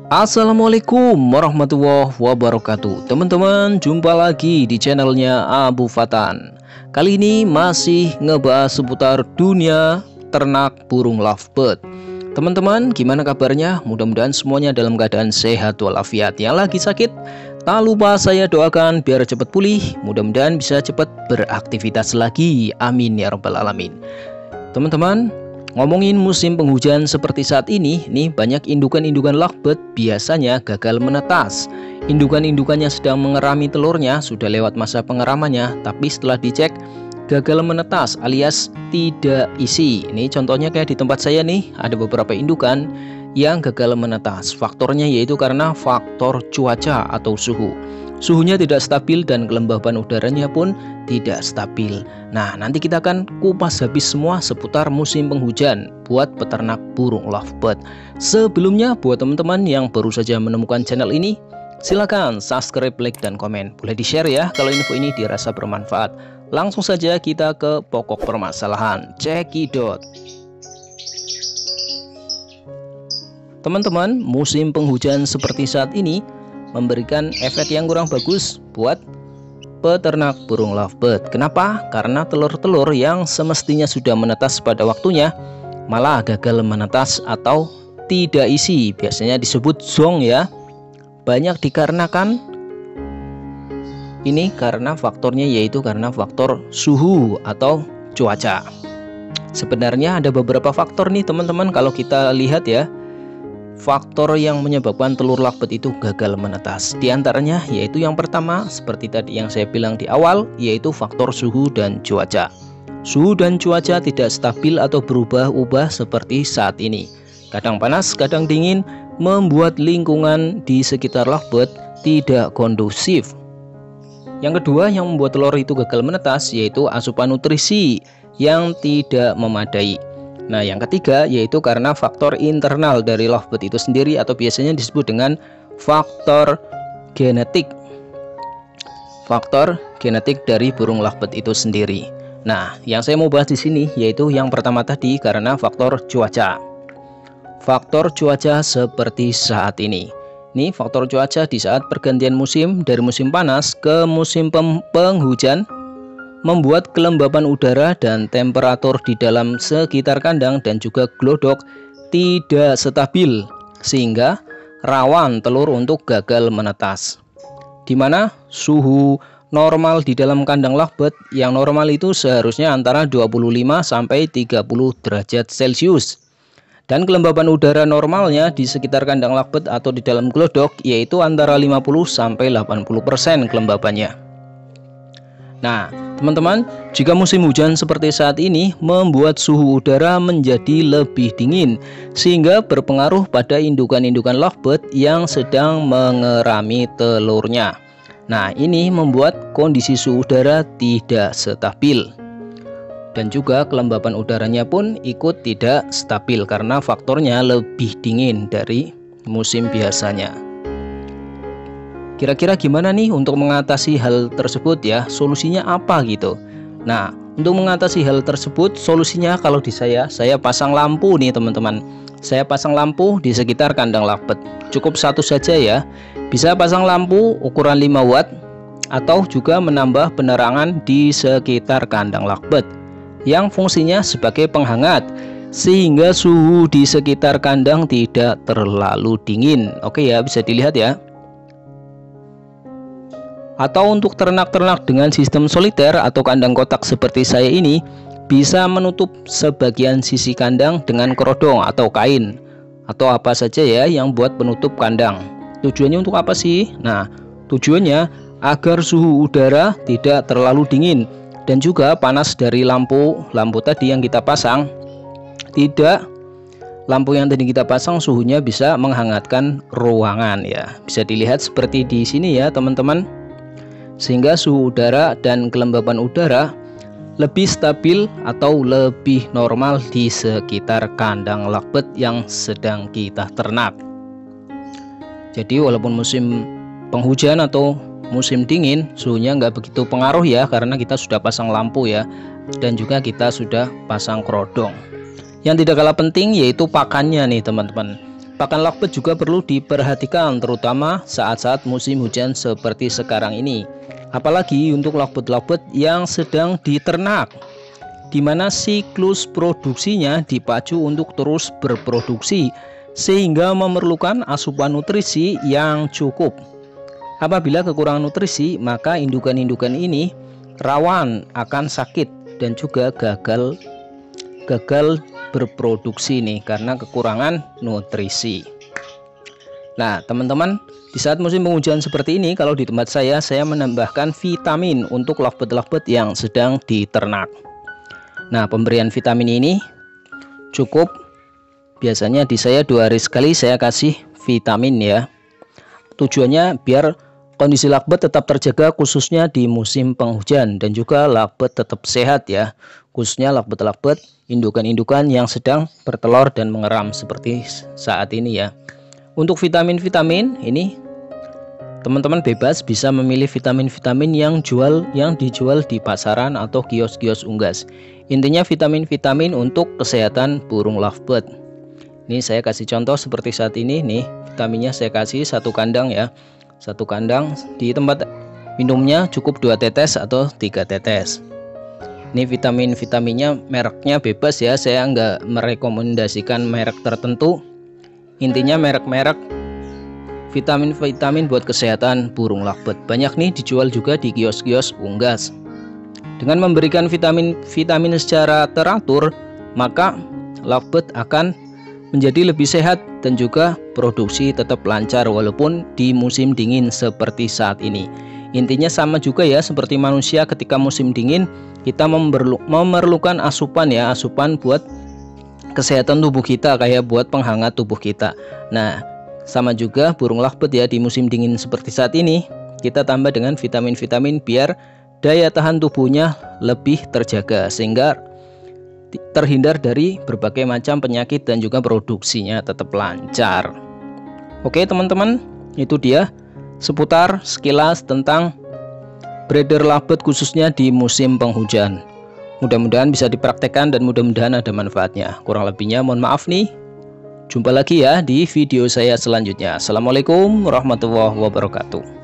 Assalamualaikum warahmatullahi wabarakatuh. Teman-teman, jumpa lagi di channelnya Abu Fatan. Kali ini masih ngebahas seputar dunia ternak burung lovebird. Teman-teman, gimana kabarnya? Mudah-mudahan semuanya dalam keadaan sehat walafiat. Yang lagi sakit, tak lupa saya doakan biar cepat pulih. Mudah-mudahan bisa cepat beraktivitas lagi. Amin ya rabbal alamin. Teman-teman, ngomongin musim penghujan seperti saat ini, nih banyak indukan-indukan lovebird biasanya gagal menetas. Indukan-indukannya sedang mengerami telurnya, sudah lewat masa pengeramannya, tapi setelah dicek gagal menetas alias tidak isi. Ini contohnya kayak di tempat saya nih, ada beberapa indukan yang gagal menetas. Faktornya yaitu karena faktor cuaca atau suhu. Suhunya tidak stabil dan kelembaban udaranya pun tidak stabil. Nah, nanti kita akan kupas habis semua seputar musim penghujan buat peternak burung lovebird. Sebelumnya, buat teman-teman yang baru saja menemukan channel ini, silakan subscribe, like, dan komen. Boleh di-share ya kalau info ini dirasa bermanfaat. Langsung saja kita ke pokok permasalahan. Cekidot. Teman-teman, musim penghujan seperti saat ini memberikan efek yang kurang bagus buat peternak burung lovebird. Kenapa? Karena telur-telur yang semestinya sudah menetas pada waktunya malah gagal menetas atau tidak isi. Biasanya disebut zong ya. Banyak dikarenakan ini karena faktornya yaitu karena faktor suhu atau cuaca. Sebenarnya ada beberapa faktor nih teman-teman kalau kita lihat ya. Faktor yang menyebabkan telur lovebird itu gagal menetas. Di antaranya yaitu yang pertama seperti tadi yang saya bilang di awal, yaitu faktor suhu dan cuaca. Suhu dan cuaca tidak stabil atau berubah-ubah seperti saat ini. Kadang panas, kadang dingin, membuat lingkungan di sekitar lovebird tidak kondusif. Yang kedua yang membuat telur itu gagal menetas yaitu asupan nutrisi yang tidak memadai. Nah, yang ketiga yaitu karena faktor internal dari lovebird itu sendiri atau biasanya disebut dengan faktor genetik. Faktor genetik dari burung lovebird itu sendiri. Nah, yang saya mau bahas di sini yaitu yang pertama tadi karena faktor cuaca. Faktor cuaca seperti saat ini. Nih, faktor cuaca di saat pergantian musim dari musim panas ke musim penghujan membuat kelembaban udara dan temperatur di dalam sekitar kandang dan juga glodok tidak stabil sehingga rawan telur untuk gagal menetas. Di mana suhu normal di dalam kandang lovebird yang normal itu seharusnya antara 25 sampai 30 derajat Celcius. Dan kelembaban udara normalnya di sekitar kandang lovebird atau di dalam glodok yaitu antara 50 sampai 80% kelembabannya. Nah, teman-teman, jika musim hujan seperti saat ini membuat suhu udara menjadi lebih dingin sehingga berpengaruh pada indukan-indukan lovebird yang sedang mengerami telurnya. Nah, ini membuat kondisi suhu udara tidak stabil. Dan juga kelembaban udaranya pun ikut tidak stabil karena faktornya lebih dingin dari musim biasanya. Kira-kira gimana nih untuk mengatasi hal tersebut ya? Solusinya apa gitu? Nah, untuk mengatasi hal tersebut solusinya kalau di saya pasang lampu nih teman-teman. Saya pasang lampu di sekitar kandang lovebird. Cukup satu saja ya. Bisa pasang lampu ukuran 5 watt atau juga menambah penerangan di sekitar kandang lovebird yang fungsinya sebagai penghangat sehingga suhu di sekitar kandang tidak terlalu dingin. Oke ya, bisa dilihat ya. Atau untuk ternak-ternak dengan sistem soliter atau kandang kotak seperti saya ini, bisa menutup sebagian sisi kandang dengan kerodong atau kain atau apa saja ya yang buat penutup kandang. Tujuannya untuk apa sih? Nah, tujuannya agar suhu udara tidak terlalu dingin dan juga panas dari lampu tadi yang kita pasang lampu yang tadi kita pasang suhunya bisa menghangatkan ruangan ya. Bisa dilihat seperti di sini ya, teman-teman. Sehingga suhu udara dan kelembaban udara lebih stabil atau lebih normal di sekitar kandang lovebird yang sedang kita ternak. Jadi walaupun musim penghujan atau musim dingin suhunya nggak begitu pengaruh ya, karena kita sudah pasang lampu ya, dan juga kita sudah pasang kerodong. Yang tidak kalah penting yaitu pakannya nih teman-teman. Pakan lovebird juga perlu diperhatikan, terutama saat-saat musim hujan seperti sekarang ini. Apalagi untuk lovebird yang sedang diternak, di mana siklus produksinya dipacu untuk terus berproduksi, sehingga memerlukan asupan nutrisi yang cukup. Apabila kekurangan nutrisi, maka indukan-indukan ini rawan akan sakit dan juga gagal berproduksi nih karena kekurangan nutrisi. Nah teman-teman, di saat musim penghujan seperti ini, kalau di tempat saya menambahkan vitamin untuk lovebird yang sedang diternak. Nah pemberian vitamin ini cukup, biasanya di saya 2 hari sekali saya kasih vitamin ya. Tujuannya biar kondisi lovebird tetap terjaga, khususnya di musim penghujan, dan juga lovebird tetap sehat ya, khususnya lovebird indukan-indukan yang sedang bertelur dan mengeram seperti saat ini ya. Untuk vitamin-vitamin ini teman-teman bebas bisa memilih vitamin-vitamin yang dijual di pasaran atau kios-kios unggas. Intinya vitamin-vitamin untuk kesehatan burung lovebird. Ini saya kasih contoh seperti saat ini nih, vitaminnya saya kasih 1 kandang ya. 1 kandang, di tempat minumnya cukup 2 tetes atau 3 tetes. Ini vitaminnya mereknya bebas ya, saya nggak merekomendasikan merek tertentu. Intinya merek-merek vitamin buat kesehatan burung lovebird. Banyak nih dijual juga di kios-kios unggas. Dengan memberikan vitamin secara teratur, maka lovebird akan menjadi lebih sehat dan juga produksi tetap lancar walaupun di musim dingin seperti saat ini. Intinya sama juga ya seperti manusia, ketika musim dingin kita memerlukan asupan ya, asupan buat kesehatan tubuh kita, kayak buat penghangat tubuh kita. Nah sama juga burung lovebird ya, di musim dingin seperti saat ini kita tambah dengan vitamin-vitamin biar daya tahan tubuhnya lebih terjaga, sehingga terhindar dari berbagai macam penyakit dan juga produksinya tetap lancar. Oke teman-teman, itu dia seputar sekilas tentang breeder lovebird khususnya di musim penghujan. Mudah-mudahan bisa dipraktekkan dan mudah-mudahan ada manfaatnya. Kurang lebihnya mohon maaf nih. Jumpa lagi ya di video saya selanjutnya. Assalamualaikum warahmatullahi wabarakatuh.